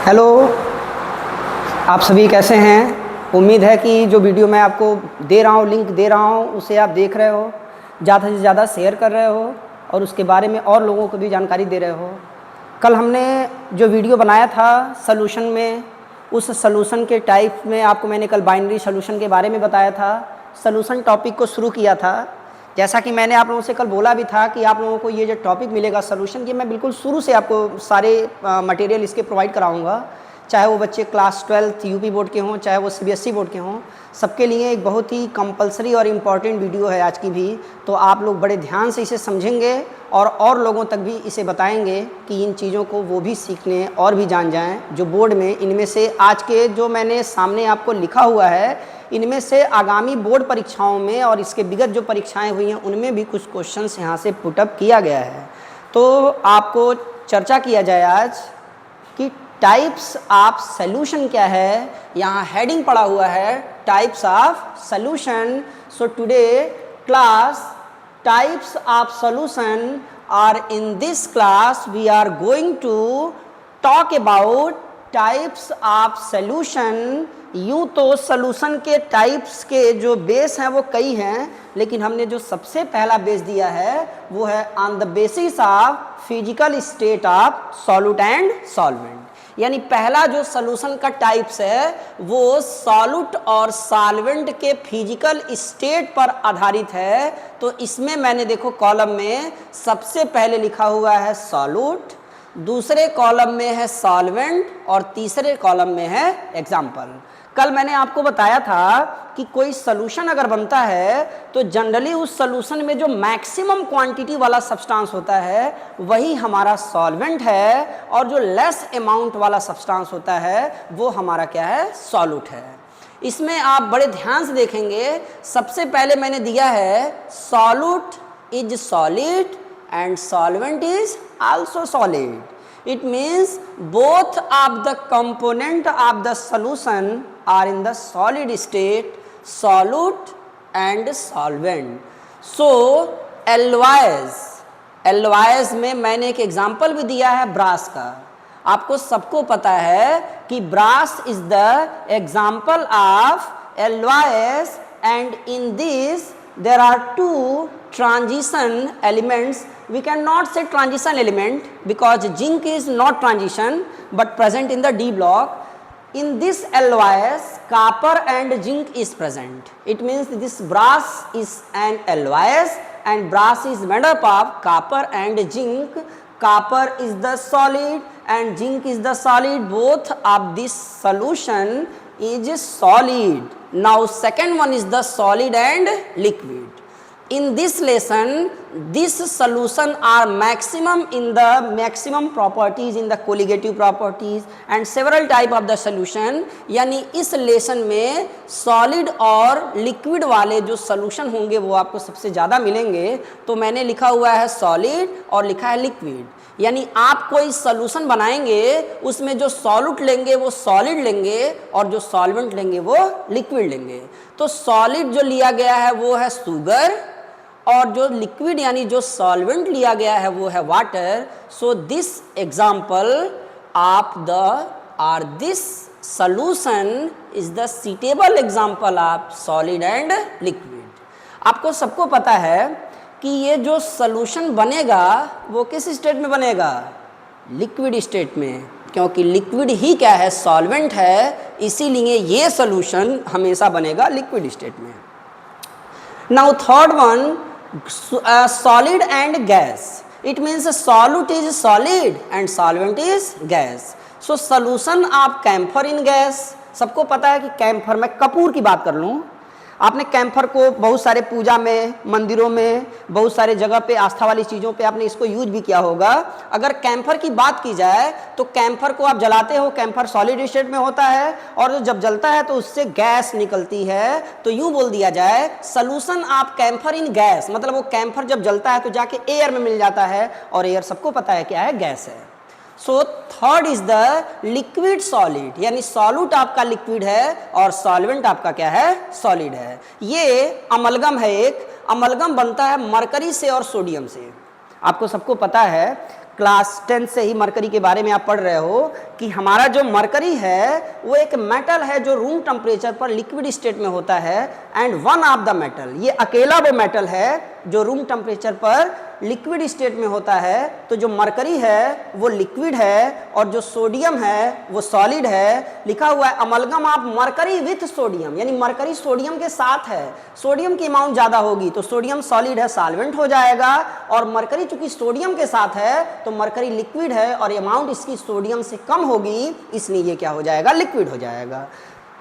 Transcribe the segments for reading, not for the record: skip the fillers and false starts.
Hello, आप सभी कैसे हैं। उम्मीद है कि जो वीडियो मैं आपको दे रहा हूँ, लिंक दे रहा हूँ, उसे आप देख रहे हो, ज़्यादा से ज़्यादा शेयर कर रहे हो और उसके बारे में और लोगों को भी जानकारी दे रहे हो। कल हमने जो वीडियो बनाया था सलूशन में, उस सलूशन के टाइप में आपको मैंने कल बाइनरी सलूशन के बारे में बताया था। सलूशन टॉपिक को शुरू किया था। जैसा कि मैंने आप लोगों से कल बोला भी था कि आप लोगों को ये जो टॉपिक मिलेगा सलूशन की, मैं बिल्कुल शुरू से आपको सारे मटेरियल इसके प्रोवाइड कराऊंगा। चाहे वो बच्चे क्लास 12th यूपी बोर्ड के हों, चाहे वो सीबीएसई बोर्ड के हों, सबके लिए एक बहुत ही कंपलसरी और इम्पॉर्टेंट वीडियो है आज की भी। तो आप लोग बड़े ध्यान से इसे समझेंगे और लोगों तक भी इसे बताएंगे कि इन चीज़ों को वो भी सीख लें और भी जान जाएं जो बोर्ड में इनमें से आज के जो मैंने सामने आपको लिखा हुआ है, इनमें से आगामी बोर्ड परीक्षाओं में और इसके विगत जो परीक्षाएं हुई हैं उनमें भी कुछ क्वेश्चंस यहाँ से पुटअप किया गया है। तो आपको चर्चा किया जाए आज कि टाइप्स ऑफ सॉल्यूशन क्या है। यहाँ हेडिंग पड़ा हुआ है types of solution. So today class types of solution, और in this class we are going to talk about types of solution. यूँ तो सॉल्यूशन के टाइप्स के जो बेस हैं वो कई हैं, लेकिन हमने जो सबसे पहला बेस दिया है वो है on the basis of physical state of solute and solvent. यानी पहला जो सॉल्यूशन का टाइप्स है वो सॉल्यूट और सॉल्वेंट के फिजिकल स्टेट पर आधारित है। तो इसमें मैंने देखो कॉलम में सबसे पहले लिखा हुआ है सॉल्यूट, दूसरे कॉलम में है सॉल्वेंट और तीसरे कॉलम में है एग्जाम्पल। कल मैंने आपको बताया था कि कोई सॉल्यूशन अगर बनता है तो जनरली उस सॉल्यूशन में जो मैक्सिमम क्वांटिटी वाला सब्सटेंस होता है वही हमारा सॉल्वेंट है, और जो लेस अमाउंट वाला सब्सटेंस होता है वो हमारा क्या है, सॉल्यूट है। इसमें आप बड़े ध्यान से देखेंगे, सबसे पहले मैंने दिया है solute is solid and solvent is also solid. It means both of the component of the solution are in the solid state, solute and solvent. So alloys में मैंने एक एग्जाम्पल भी दिया है ब्रास का। आपको सबको पता है कि brass is the example of alloys, and in this there are two transition elements. We cannot say transition element because zinc is not transition but present in the D block. In this alloys copper and zinc is present. It means this brass is an alloys and brass is made up of copper and zinc. Copper is the solid and zinc is the solid. Both of this solution is solid. Now second one is the solid and liquid. In this lesson this solution are maximum in the maximum properties, in the colligative properties and several type of the solution। यानी इस lesson में solid और liquid वाले जो solution होंगे वो आपको सबसे ज़्यादा मिलेंगे। तो मैंने लिखा हुआ है सॉलिड और लिखा है लिक्विड। यानी आप कोई सॉल्यूशन बनाएंगे उसमें जो सॉल्यूट लेंगे वो सॉलिड लेंगे और जो सॉल्वेंट लेंगे वो लिक्विड लेंगे। तो सॉलिड जो लिया गया है वो है शुगर और जो लिक्विड यानी जो सॉल्वेंट लिया गया है वो है water. So this example of the और this solution is the suitable example of solid and liquid. आपको सबको पता है कि ये जो सॉल्यूशन बनेगा वो किस स्टेट में बनेगा, लिक्विड स्टेट में, क्योंकि लिक्विड ही क्या है, सॉल्वेंट है, इसीलिए ये सॉल्यूशन हमेशा बनेगा लिक्विड स्टेट में। Now third one, solid and gas. It means solute is solid and solvent is gas. So solution of camphor in gas, सबको पता है कि कैम्फर, मैं कपूर की बात कर लूँ, आपने कैम्फर को बहुत सारे पूजा में, मंदिरों में, बहुत सारे जगह पे, आस्था वाली चीज़ों पे आपने इसको यूज भी किया होगा। अगर कैम्फर की बात की जाए तो कैम्फर को आप जलाते हो, कैम्फर सॉलिड स्टेट में होता है और जब जलता है तो उससे गैस निकलती है। तो यूँ बोल दिया जाए solution of camphor in gas, मतलब वो कैम्फर जब जलता है तो जाके एयर में मिल जाता है, और एयर सबको पता है क्या है, गैस है। So third is the liquid solid, यानी सॉल्यूट आपका लिक्विड है और सॉल्वेंट आपका क्या है, सॉलिड है। ये अमलगम है, एक अमलगम बनता है मरकरी से और सोडियम से। आपको सबको पता है क्लास 10 से ही मरकरी के बारे में आप पढ़ रहे हो कि हमारा जो मरकरी है वो एक मेटल है जो रूम टेम्परेचर पर लिक्विड स्टेट में होता है, and one of the metal, ये अकेला वो मेटल है जो रूम टेम्परेचर पर लिक्विड स्टेट में होता है। तो जो मरकरी है वो लिक्विड है और जो सोडियम है वो सॉलिड है। लिखा हुआ है amalgam of mercury with sodium, यानी मरकरी सोडियम के साथ है, सोडियम की अमाउंट ज़्यादा होगी तो सोडियम सॉलिड है, सॉल्वेंट हो जाएगा, और मरकरी चूंकि सोडियम के साथ है तो मरकरी लिक्विड है और अमाउंट इसकी सोडियम से कम होगी, इसलिए ये क्या हो जाएगा, लिक्विड हो जाएगा।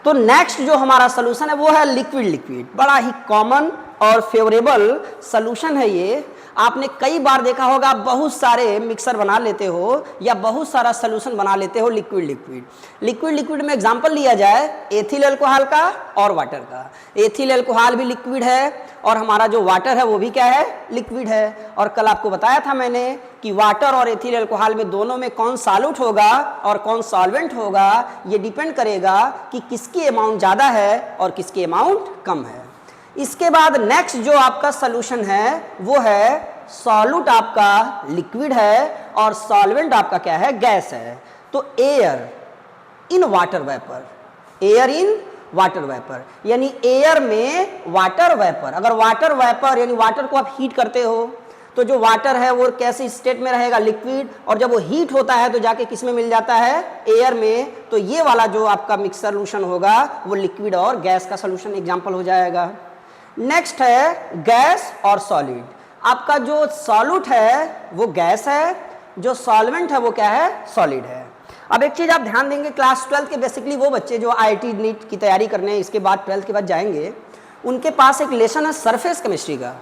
तो नेक्स्ट जो हमारा सोल्यूशन है वो है लिक्विड लिक्विड। बड़ा ही कॉमन और फेवरेबल सोल्यूशन है ये। आपने कई बार देखा होगा, आप बहुत सारे मिक्सर बना लेते हो या बहुत सारा सोल्यूशन बना लेते हो लिक्विड लिक्विड। लिक्विड लिक्विड में एग्जांपल लिया जाए एथिल अल्कोहल का और वाटर का। एथिल अल्कोहल भी लिक्विड है और हमारा जो वाटर है वो भी क्या है, लिक्विड है। और कल आपको बताया था मैंने कि वाटर और एथिल अल्कोहल में दोनों में कौन सॉल्यूट होगा और कौन सॉल्वेंट होगा, ये डिपेंड करेगा कि किसकी अमाउंट ज़्यादा है और किसकी अमाउंट कम है। इसके बाद नेक्स्ट जो आपका सोल्यूशन है वो है सॉल्यूट आपका लिक्विड है और सॉल्वेंट आपका क्या है, गैस है। तो air in water vapour, air in water vapour, यानी एयर में वाटर वेपर। अगर वाटर वेपर यानी वाटर को आप हीट करते हो तो जो वाटर है वो कैसे स्टेट में रहेगा, लिक्विड, और जब वो हीट होता है तो जाके किस में मिल जाता है, एयर में। तो ये वाला जो आपका मिक्स सोल्यूशन होगा वो लिक्विड और गैस का सोल्यूशन एग्जांपल हो जाएगा। नेक्स्ट है गैस और सॉलिड। आपका जो सॉल्यूट है वो गैस है, जो सॉल्वेंट है वो क्या है, सॉलिड है। अब एक चीज आप ध्यान देंगे, क्लास 12 के बेसिकली वो बच्चे जो IIT नीट की तैयारी करने इसके बाद 12 के बाद जाएंगे, उनके पास एक लेसन है सरफेस केमिस्ट्री का।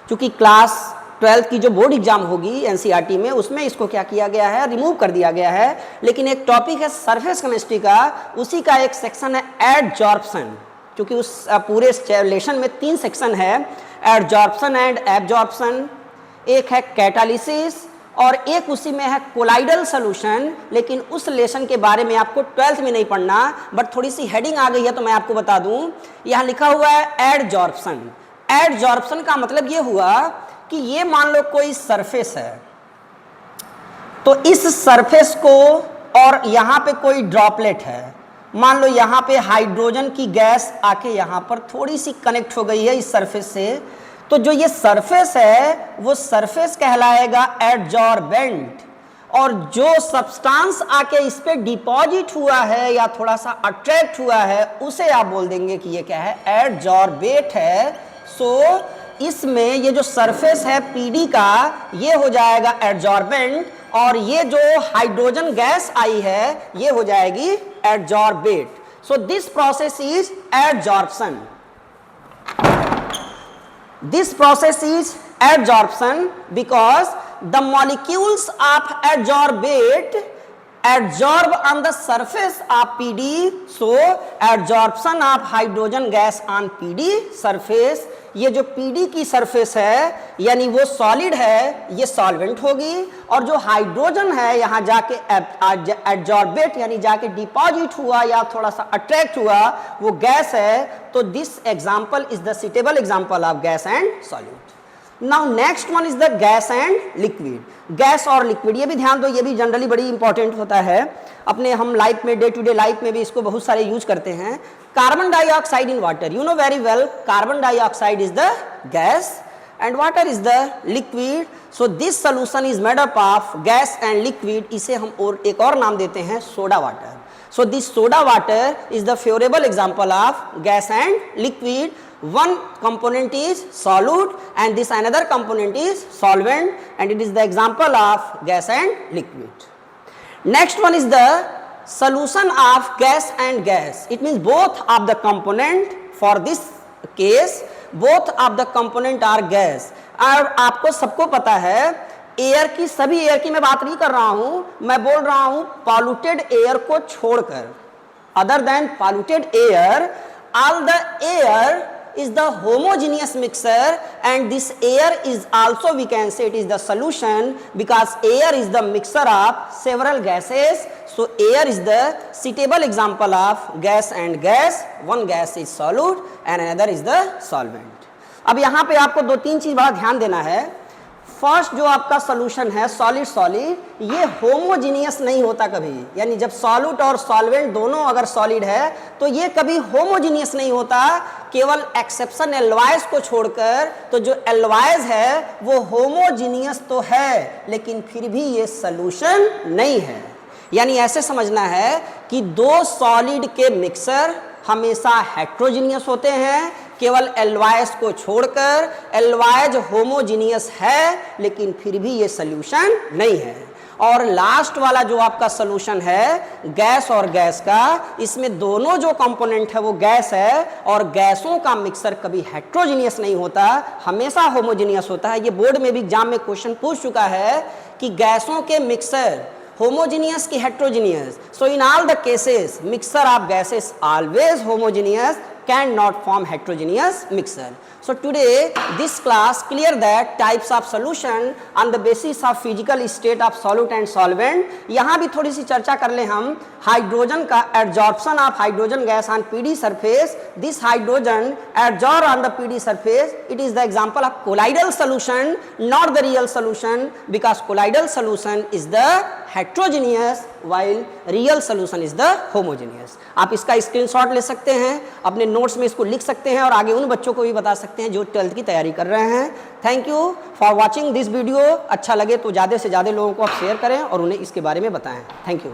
क्योंकि क्लास 12 की जो बोर्ड एग्जाम होगी NCERT में, उसमें इसको क्या किया गया है, रिमूव कर दिया गया है। लेकिन एक टॉपिक है सरफेस केमिस्ट्री का, उसी का एक सेक्शन है एडजॉर्प्शन। क्योंकि उस पूरे लेसन में 3 सेक्शन है, एडजॉर्प्शन एंड एब्जॉर्प्शन, एक है कैटालिसिस और एक उसी में है कोलाइडल सॉल्यूशन। लेकिन उस लेसन के बारे में आपको 12th में नहीं पढ़ना, बट थोड़ी सी हेडिंग आ गई है तो मैं आपको बता दूं। यहाँ लिखा हुआ है एडजॉर्प्शन। एडजॉर्प्शन का मतलब ये हुआ कि ये मान लो कोई सरफेस है, तो इस सरफेस को, और यहाँ पे कोई ड्रॉपलेट है, मान लो यहाँ पे हाइड्रोजन की गैस आके यहाँ पर थोड़ी सी कनेक्ट हो गई है इस सरफेस से, तो जो ये सरफेस है वो सरफेस कहलाएगा एडजॉर्बेंट। और जो सब्सटेंस आके इस पे डिपॉजिट हुआ है या थोड़ा सा अट्रैक्ट हुआ है उसे आप बोल देंगे कि ये क्या है, एडजॉर्बेट है। सो इसमें ये जो सरफेस है PD का, ये हो जाएगा एडजॉर्बेंट, और ये जो हाइड्रोजन गैस आई है ये हो जाएगी adsorbate. So this process is adsorption. This process is adsorption because the molecules of adsorbate adsorb on the surface of PD, so adsorption of hydrogen gas on PD surface। ये जो PD की surface है यानी वो solid है, ये solvent होगी, और जो हाइड्रोजन है यहाँ जाके एडजॉर्बेट यानी जाके डिपॉजिट हुआ या थोड़ा सा अट्रैक्ट हुआ, वो गैस है। तो this example is the suitable example of gas and solute. Now next one is the gas and liquid. Gas और लिक्विड, ये भी ध्यान दो, ये भी जनरली बड़ी इंपॉर्टेंट होता है अपने हम लाइफ में, डे टू डे लाइफ में भी इसको बहुत सारे यूज करते हैं। Carbon dioxide in water, you know very well, carbon dioxide is the gas and water is the liquid. So this solution is made up of gas and liquid. इसे हम और एक और नाम देते हैं soda water. So this soda water is the favourable example of gas and liquid. One component is solute and this another component is solvent, and it is the example of gas and liquid. Next one is the solution of gas and gas. It means both of the component, for this case both of the component are gas। और आपको सबको पता है air की, सभी air की मैं बात नहीं कर रहा हूं, मैं बोल रहा हूं पॉल्यूटेड एयर को छोड़कर, other than polluted air, all the air is the homogeneous mixture, and this air is also, we can say, it is the solution because air is the mixture of several gases. So air is the suitable example of gas and gas. One gas is solute and another is the solvent. अब यहाँ पे आपको 2-3 चीज बड़ा ध्यान देना है। First जो आपका सॉल्यूशन है सॉलिड सॉलिड, ये होमोजीनियस नहीं होता कभी, यानी जब सॉल्यूट और सॉल्वेंट दोनों अगर सॉलिड है तो ये कभी होमोजीनियस नहीं होता, केवल एक्सेप्शन एल्वाइस को छोड़कर। तो जो एल्वाइस है वो होमोजीनियस तो है लेकिन फिर भी ये सॉल्यूशन नहीं है। यानी ऐसे समझना है कि दो सॉलिड के मिक्सर हमेशा हेट्रोजीनियस होते हैं, केवल एल्वाइस को छोड़कर। एल्वाइज होमोजीनियस है लेकिन फिर भी ये सॉल्यूशन नहीं है। और लास्ट वाला जो आपका सॉल्यूशन है गैस और गैस का, इसमें दोनों जो कंपोनेंट है वो गैस है और गैसों का मिक्सर कभी हेट्रोजीनियस नहीं होता, हमेशा होमोजीनियस होता है। ये बोर्ड में भी एग्जाम में क्वेश्चन पूछ चुका है कि गैसों के mixer homogeneous ki heterogeneous. So in all the cases mixture of gases always homogeneous, cannot form heterogeneous mixture. So today this class clear that types of solution on the basis of physical state of solute and solvent. यहाँ भी थोड़ी सी चर्चा कर ले हम hydrogen का adsorption of hydrogen gas on PD surface. This hydrogen adsorb on the PD surface. It is the example of colloidal solution, not the real solution, because colloidal solution is the heterogeneous while real solution is the homogeneous. आप इसका screenshot ले सकते हैं, अपने notes में इसको लिख सकते हैं और आगे उन बच्चों को भी बता सकते हैं जो 12th की तैयारी कर रहे हैं। Thank you for watching this video. अच्छा लगे तो ज़्यादा से ज़्यादा लोगों को आप शेयर करें और उन्हें इसके बारे में बताएं। Thank you.